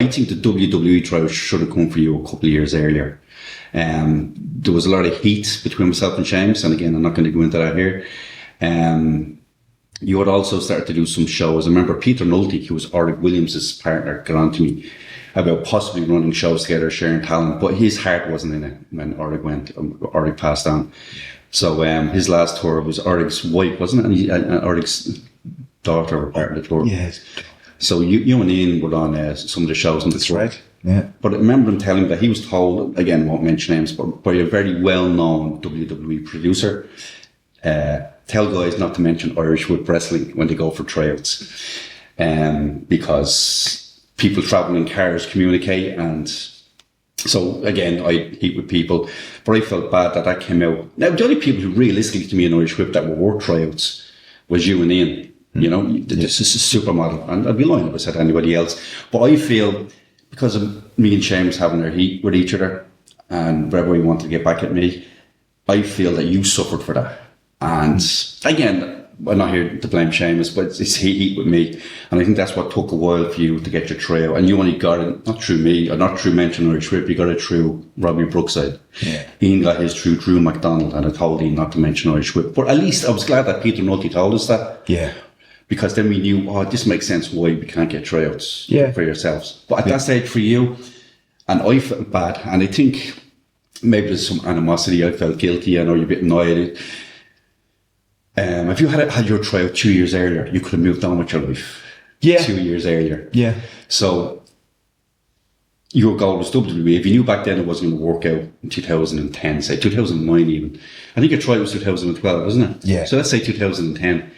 think the WWE Tryout should have come for you a couple of years earlier. There was a lot of heat between myself and Sheamus, and again, I'm not going to go into that here. You had also started to do some shows. I remember Peter Nolte, who was Orig Williams' partner, got on to me about possibly running shows together, sharing talent, but his heart wasn't in it when Orig passed on. So his last tour was Orig's wife, wasn't it? And Orig's daughter were part of the tour. Yes. So you and Ian were on some of the shows. That's right. Yeah. But I remember him telling me that he was told, again, I won't mention names, but by a very well-known WWE producer, tell guys not to mention Irish whip wrestling when they go for tryouts, because people travel in cars communicate, and so again, I eat with people, but I felt bad that came out. Now, the only people who realistically to me in Irish whip that were work tryouts was you and Ian. You know, this is a supermodel, and I'd be lying if I said anybody else. But I feel, because of me and Sheamus having their heat with each other, and everybody wanted to get back at me, I feel that you suffered for that. And again, I'm not here to blame Sheamus, but it's heat with me. And I think that's what took a while for you to get your tryout. And you only got it, not through me, or not through mentioning Irish Whip, you got it through Robbie Brookside. Yeah. Ian got his through Drew McDonald, and I told Ian not to mention Irish Whip. But at least I was glad that Peter Nolte told us that. Yeah. Because then we knew, this makes sense why we can't get tryouts for yourselves. But at that stage for you, and I felt bad, and I think maybe there's some animosity, I felt guilty, I know you're a bit annoyed. If you had your tryout 2 years earlier, you could have moved on with your life. Yeah. 2 years earlier. Yeah. So your goal was WWE. If you knew back then it wasn't going to work out in 2010, say 2009 even. I think your tryout was 2012, wasn't it? Yeah. So let's say 2010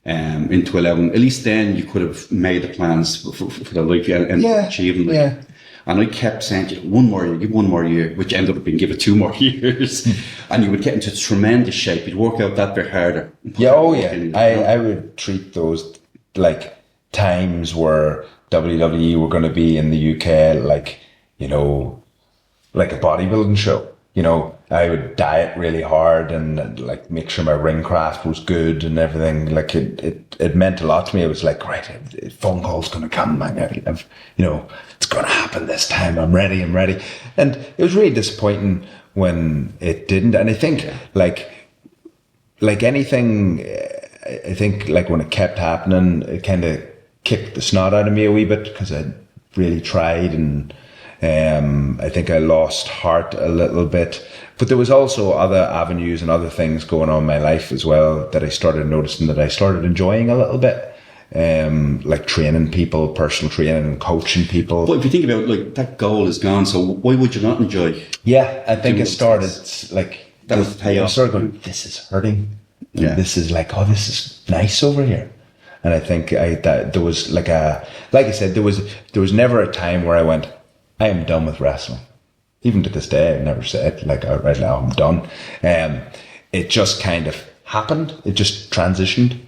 into 11. At least then you could have made the plans for the life and achieving them. Yeah. And I kept saying, give one more year, which ended up being given 2 more years. And you would get into tremendous shape. You'd work out that bit harder. Yeah, I would treat those like times where WWE were going to be in the UK like, you know, like a bodybuilding show. You know, I would diet really hard and like make sure my ring craft was good and everything. Like it meant a lot to me. It was like, right, a phone call's going to come, man. You know, it's going to happen this time. I'm ready. And it was really disappointing when it didn't. And I think like anything, I think like when it kept happening, it kind of kicked the snot out of me a wee bit because I really tried, and I think I lost heart a little bit. But there was also other avenues and other things going on in my life as well that I started noticing that I started enjoying a little bit. Like training people, personal training and coaching people. But if you think about like that goal is gone, so why would you not enjoy? Yeah, I think it started like that was the payoff. I started going, this is hurting. And this is like, this is nice over here. And I think that there was like I said, there was never a time where I went, I am done with wrestling. Even to this day, I've never said like, right now I'm done. It just kind of happened. It just transitioned.